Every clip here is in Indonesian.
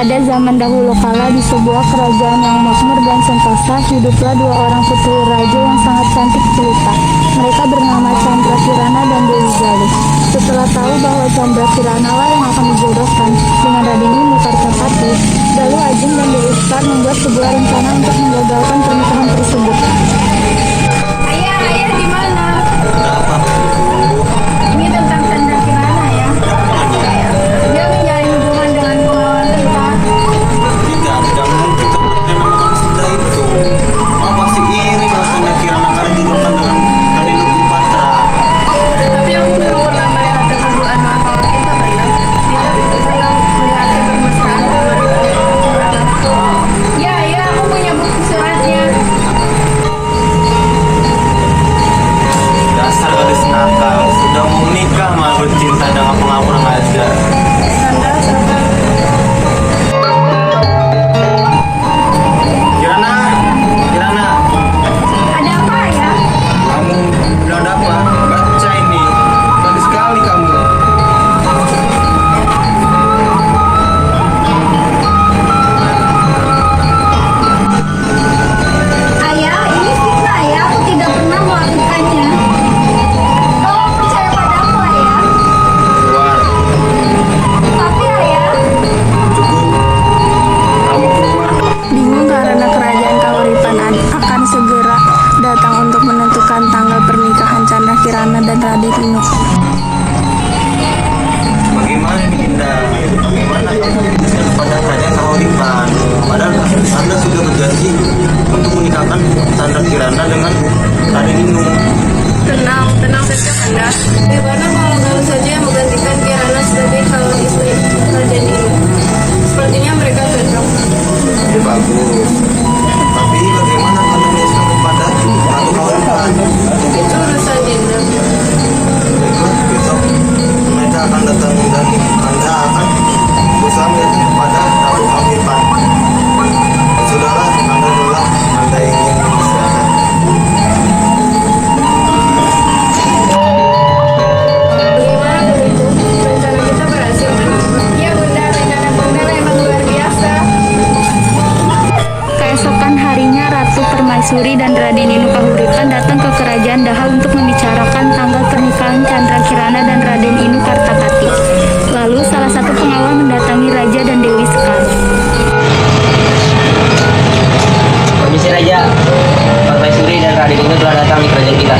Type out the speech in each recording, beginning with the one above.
Pada zaman dahulu kala di sebuah kerajaan yang makmur dan sentosa, hiduplah dua orang putri raja yang sangat cantik jelita. Mereka bernama Chandra Kirana dan Dewi Galuh. Setelah tahu bahwa Chandra Kirana lah yang akan dijodohkan dengan Raden Inu Kartapati, Galuh Ajeng dan Dewi Sekar membuat sebuah rencana untuk menggagalkan pernikahan tersebut. Ayah di mana? Apa? Ini tentang Chandra Kirana ya. Dia menjalin hubungan dengan pengawal kita. Tidak mungkin seperti nama sudah itu. Mama masih iri kalau Chandra Kirana kali dijodohkan dengan Raden Inu Patra. Tapi aku belum pernah melihat kedudukan pengawal kita banyak. Kita belum melihatnya bermesraan dengan Ya, aku punya bukti suratnya. Dasar gadis nakal, sudah mau menikah malah bercinta dengan pengawal yang aja. Chandra sama Kirana, ada apa ya? kamu udah ada apa? Baca ini, bagus sekali kamu. Ayah, ini fitnah ya. Aku tidak pernah melakukannya. Tolong percaya padaku, Ayah. Keluar, Tapi Ayah, cukup. Kamu keluar. Bingung karena kerajaan Kawaripan akan segera datang untuk menentukan tanggal pernikahan Chandra Kirana dan Raden Inu. Bagaimana ini Dinda? Bagaimana kamu memutuskan kepada kerajaan Kawaripan? Padahal Anda sudah berjanji untuk menikahkan Chandra Kirana dengan Raden Inu. tenang saja Kanda. Bagaimana kalau Galuh saja yang menggantikan Kirana sebagai calon istri Raden ini? Sepertinya mereka cocok. Ya bagus. Tapi bagaimana kalau dia sudah kepada Ratu Kawaripan? Itu urusan Dinda. Baiklah, besok mereka akan datang dan Anda akan berusaha melihat kepada Ratu Kawaripan. Dan saudara, Anda adalah Anda ingin memisahkan. Bagaimana begitu? Rencana kita berhasil kan? Iya Bunda, rencana Bunda memang luar biasa. Keesokan harinya Ratu Permaisuri dan Raden Inu Kahuripan datang ke kerajaan Daha untuk membicarakan tanggal pernikahan Chandra Kirana dan Raden Inu Kartapati. Lalu salah satu pengawal mendatangi Raja dan Dewi Sekar. Permisi Raja, Permaisuri dan Raden Inu telah datang di kerajaan kita.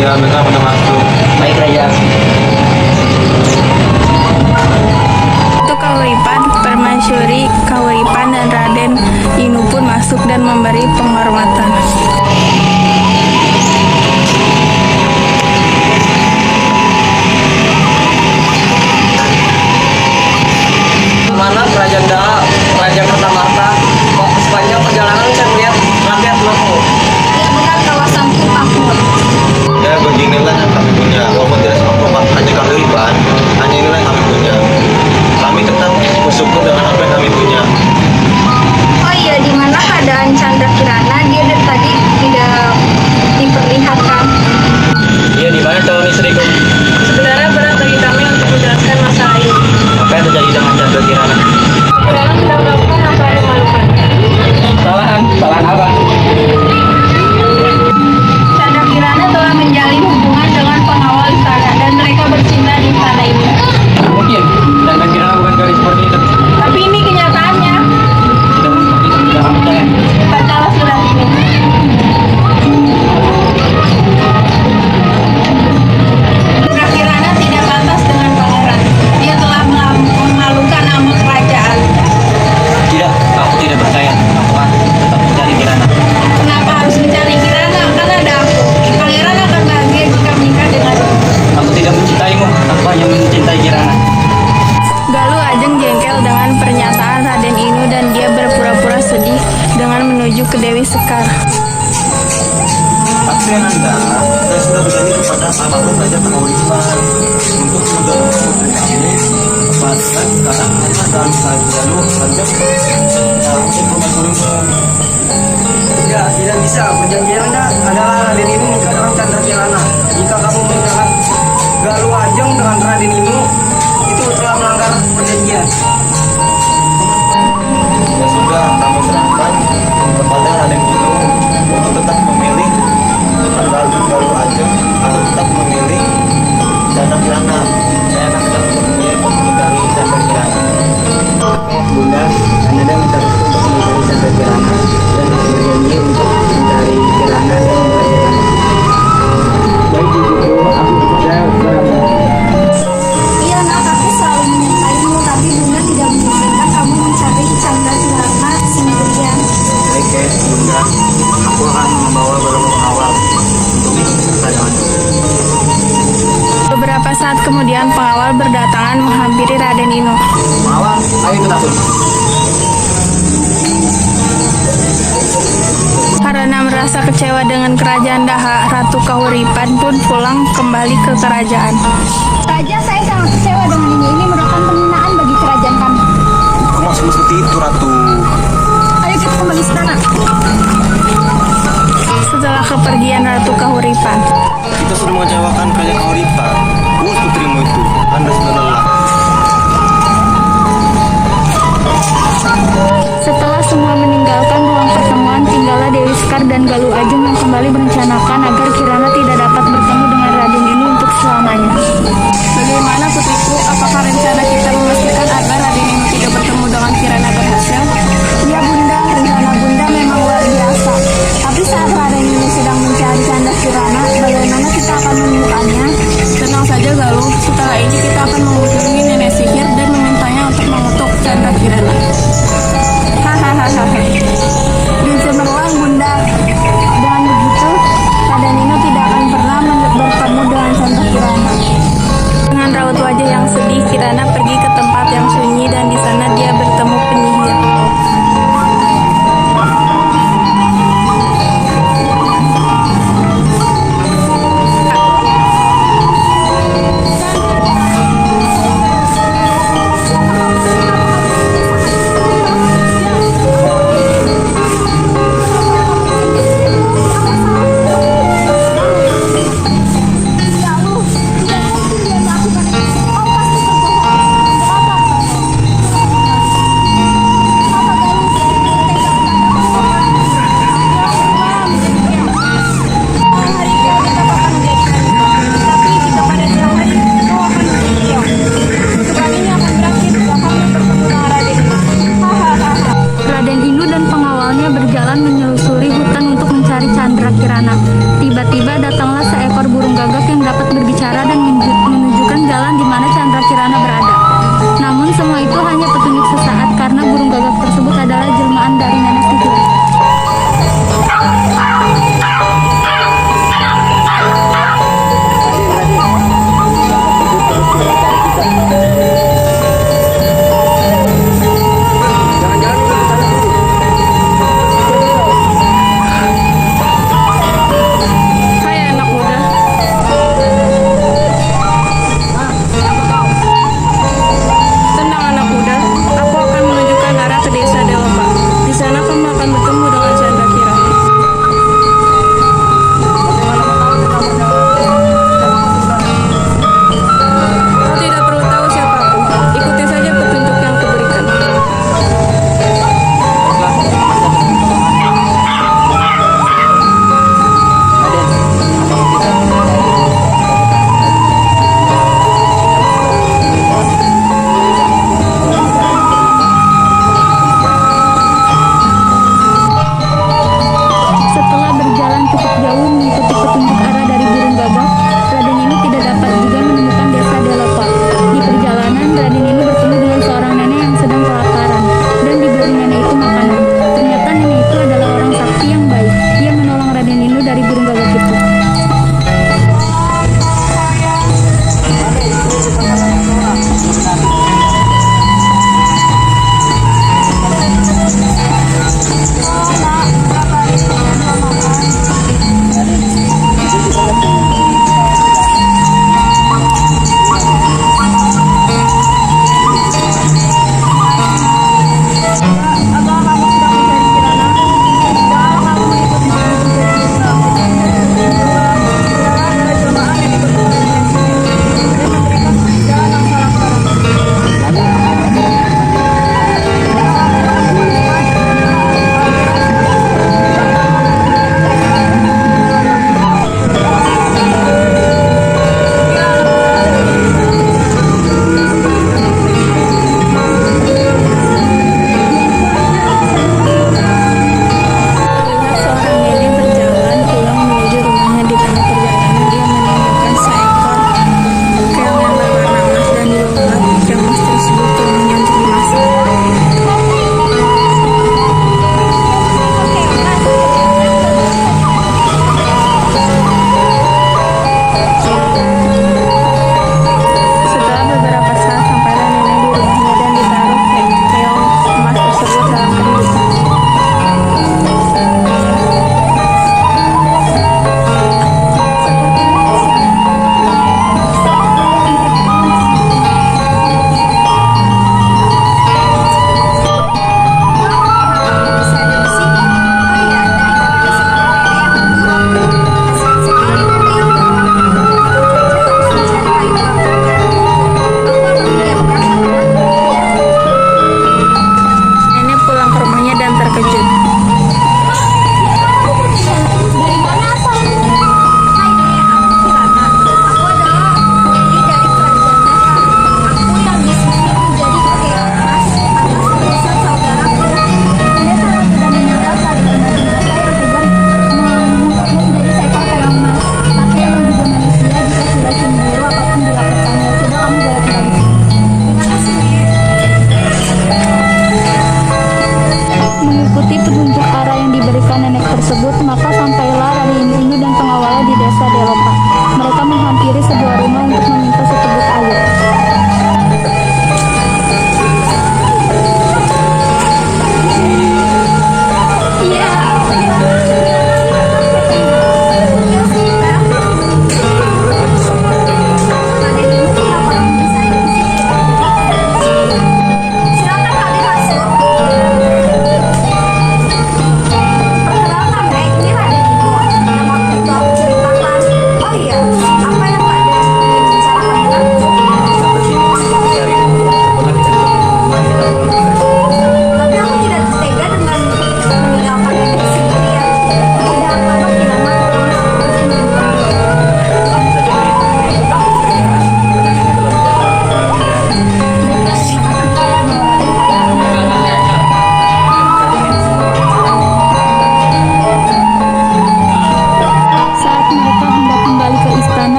Ya, mereka pada masuk. Baik Raja. Ratu Kahuripan, Permaisuri, Kahuripan dan Raden Inu pun masuk dan memberi penghormatan. Mana kerajaan Daha, kerajaan Kartamarta? Kok sepanjang perjalanan saya melihat rakyat makmur. Iya benar, kawasanku makmur. Ya, beginilah yang kami punya. Walaupun tidak sama Raja Kawaripan, hanya inilah yang kami punya. Kami tetap bersyukur dengan apa yang kami punya. Oh iya, di mana keadaan Chandra Kirana? Dia dari tadi saya sudah berjanji kepada almarhum Raja Kahuripan untuk mendoakan putri kami lepaskan sekarang hanya dalam jalur saja. Nah, aku informasi Ya, tidak bisa. Perjanjian Anda adalah Raden Inu menikah dengan Chandra Kirana. Jika kamu menikahkan Galuh Ajeng dengan Raden Inu, itu telah melanggar perjanjian. ya sudah kami serahkan kepada Raden Inu untuk tetap memilih Galuh Ajeng atau tetap memilih Chandra Kirana. Saya akan tetap memilih menikahi Chandra Kirana. Bunda, Anda dan minta restu untuk menikahi Chandra Kirana dan berjanji untuk mencari Kirana dan mempelajarinya. Baik ibuku, aku percaya padamu. Iya nak, aku selalu menyertaimu, tapi bunda tidak mengizinkan kamu mencari Chandra Kirana sendirian. Baik ya, Bunda. Aku akan membawa beberapa pengawal untuk ikut serta denganku. Beberapa saat kemudian pengawal berdatangan menghampiri Raden Inu. Pengawal, ayo ikut aku. Karena merasa kecewa dengan kerajaan Daha, Ratu Kahuripan pun pulang kembali ke kerajaan. Raja, saya sangat kecewa dengan ini. Ini merupakan penghinaan bagi kerajaan kami. Kau maksudmu seperti itu, Ratu? Ayo kita kembali istana. Setelah kepergian Ratu Kahuripan, Kita sudah mengecewakan kerajaan Kahuripan. Urus putrimu itu. Anda sudah lelah. Setelah semua meninggalkan ruang pertemuan, tinggallah Dewi Sekar dan Galuh Ajeng yang kembali merencanakan agar Kirana tidak dapat bertemu dengan Raden ini untuk selamanya. bagaimana putriku? Apakah rencana kita memastikan agar Raden Inu tidak bertemu dengan Kirana berhasil? Ya bunda, rencana bunda memang luar biasa. Tapi saat Raden ini sedang mencari Chandra Kirana, bagaimana kita akan menemukannya? Tenang saja Galuh, setelah ini kita akan mengunjungi nenek sihir dan memintanya untuk mengutuk Chandra Kirana. Hahaha. Di cemerlang bunda. Dengan begitu, Raden ini tidak akan pernah bertemu dengan Chandra Kirana. Dengan raut wajah yang sedih, Kirana pergi ke tempat yang sunyi dan di sana dia bertemu penyihir. Raden Inu dan pengawalnya berjalan menyelusuri hutan untuk mencari Chandra Kirana. Tiba-tiba datanglah seekor burung gagak yang dapat berbicara dan menunjukkan jalan di mana Chandra Kirana berada. Namun semua itu hanya petunjuk sesaat karena burung gagak tersebut adalah jelmaan dari nenek sihir. Hai anak muda. Tenang anak muda, aku akan menunjukkan arah ke desa Deloka. Di sana kamu akan bertemu dengan Chandra Kirana.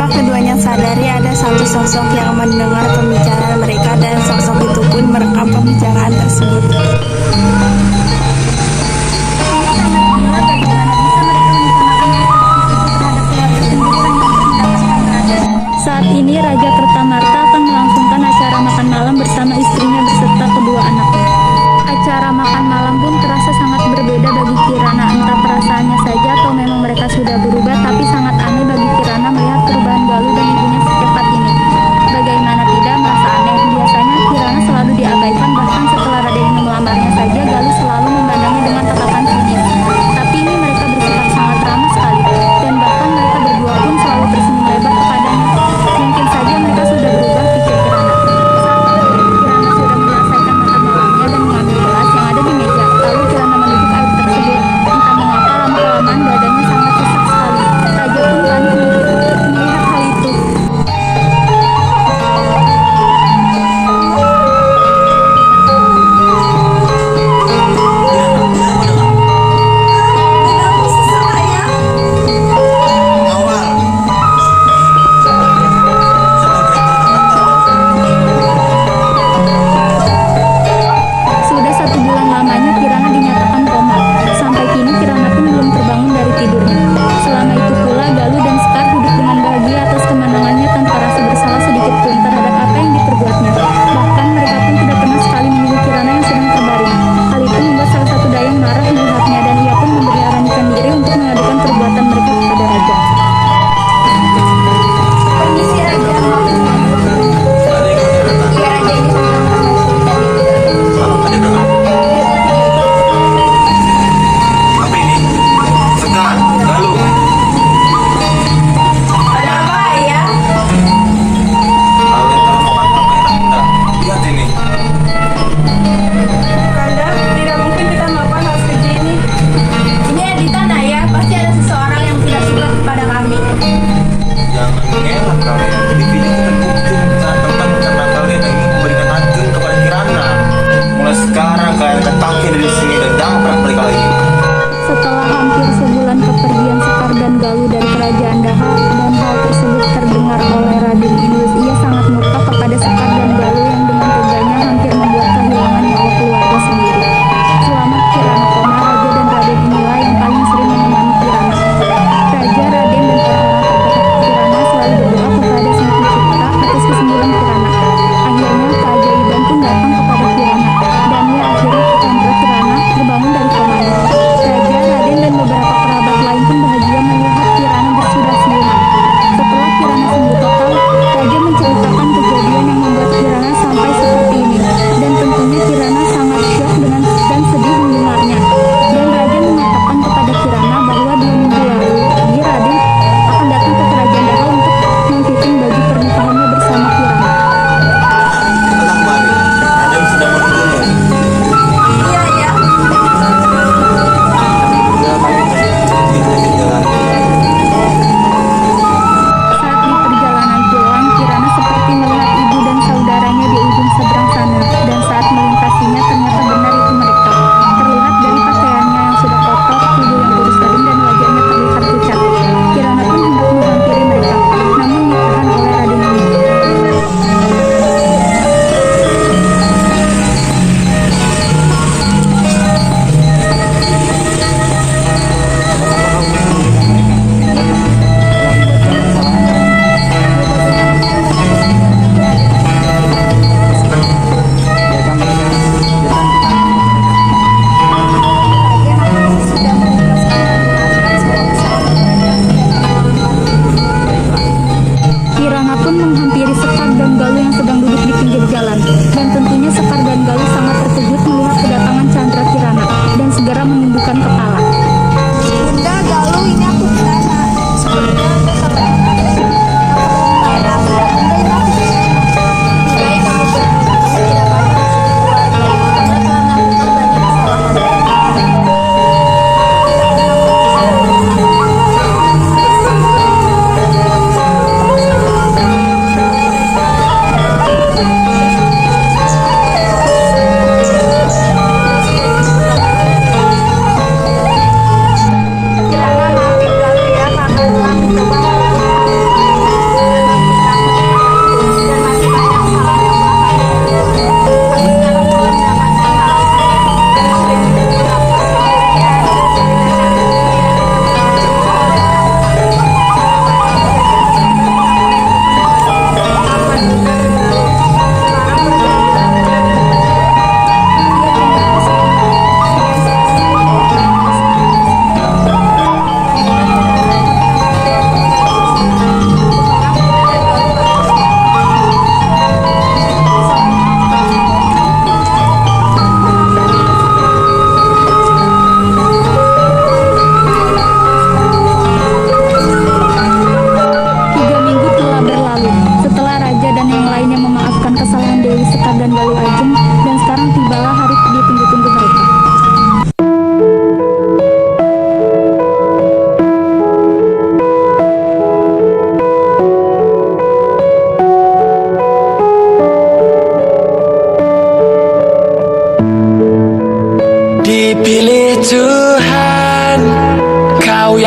Tanpa keduanya sadari ada satu sosok yang mendengar pembicaraan mereka dan sosok itu pun merekam pembicaraan tersebut. Saat ini Raja Kertamarta akan melangsungkan acara makan malam bersama istrinya beserta kedua anaknya. Acara makan malam pun terasa sangat berbeda bagi Kirana, entah perasaannya saja atau memang mereka sudah berubah, tapi sangat aneh bagi Kirana melihat perubahan Galuh dan ibunya secepat ini. Bagaimana tidak merasa aneh, biasanya Kirana selalu diabaikan, bahkan setelah Raden ini melamarnya saja Galuh selalu memandangnya dengan tatapan sinis. Tapi ini mereka bersikap sangat ramah sekali, dan bahkan mereka berdua pun selalu tersenyum lebar kepadanya. Mungkin saja mereka sudah berubah, pikir Kirana. Kirana sudah menyelesaikan makan malamnya dan mengambil gelas yang ada di meja. Lalu Kirana meneguk air tersebut. Entah mengapa lama-kelamaan dadanya sangat sesak sekali. Raja pun panik melihat hal itu. Awal. Sudah 1 bulan lamanya Kirana dinyatakan koma. Sampai kini Kirana pun belum terbangun dari tidurnya. Selama itu pula Galuh dan Sekar hidup dengan bahagia atas kemenangannya tanpa rasa bersalah sedikit pun terhadap apa yang diperbuatnya. Bahkan mereka pun tidak pernah sekali menyuruh Kirana yang sedang terbaring. Hal itu membuat salah satu dayang marah melihatnya dan ia pun memberanikan diri untuk mengadukan perbuatan mereka kepada raja. Permisi Raja, Ada yang mau datang. iya Raja ini sedang Kalau ada dengar. Apa ini? Sekar, Galuh. Ada apa ya? Kalian tahu mau makan apa enak enggak? Lihat ini. Kanda, tidak mungkin kita melakukan hal seperti ini. Ini editan ya, pasti ada seseorang yang tidak suka kepada kami. Jangan mengelak kalian. Jadi kita terkutuk saat tempat karena kalian ingin memberikan racun kepada Kirana. Mulai sekarang kalian ketahui dari sini dan jangan pernah balik lagi. Setelah hampir sebulan kepergian Sekar dan Galuh dari kerajaan Daha dan hal tersebut terdengar oleh Raden Inus, ia sangat murka kepada Sekar dan Galuh yang dengan teganya hampir membuat kehilangan nyawa keluarga sendiri. Selama Kirana koma, Raja dan Raden inilah yang paling sering menemani Kirana. Raja, Raden, dan orang-orang terdekat Kirana selalu berdoa kepada Sang Pencipta atas kesembuhan Kirana. Akhirnya keajaiban pun datang kepada Kirana, dan ia akhirnya Putra Kirana terbangun dari komanya. Raja, Raden, dan beberapa kerabat lain pun bahagia melihat Kirana sudah siuman. Setelah Kirana sembuh total,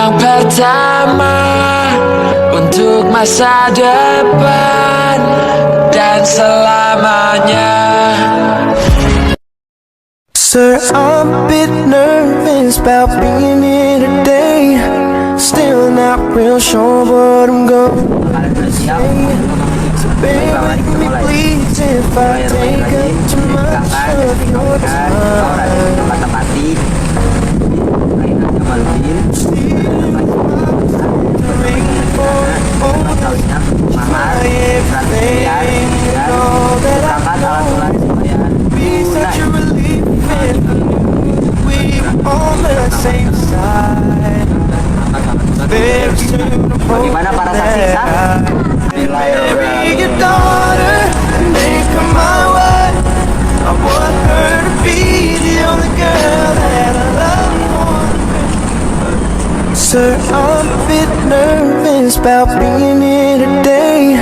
yang pertama untuk masa depan dan selamanya. Sir, I'm a bit nervous about being here today. Still not real sure what I'm gonna say. So bear with me please if I take up too much of your time. Be such a relief if we were on the same side. Very soon Bagaimana para saksi sah? marry your daughter and make her my wife. I want her to be the only girl that I love more. Sir, I'm a bit nervous about being here today.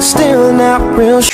Still not real sure.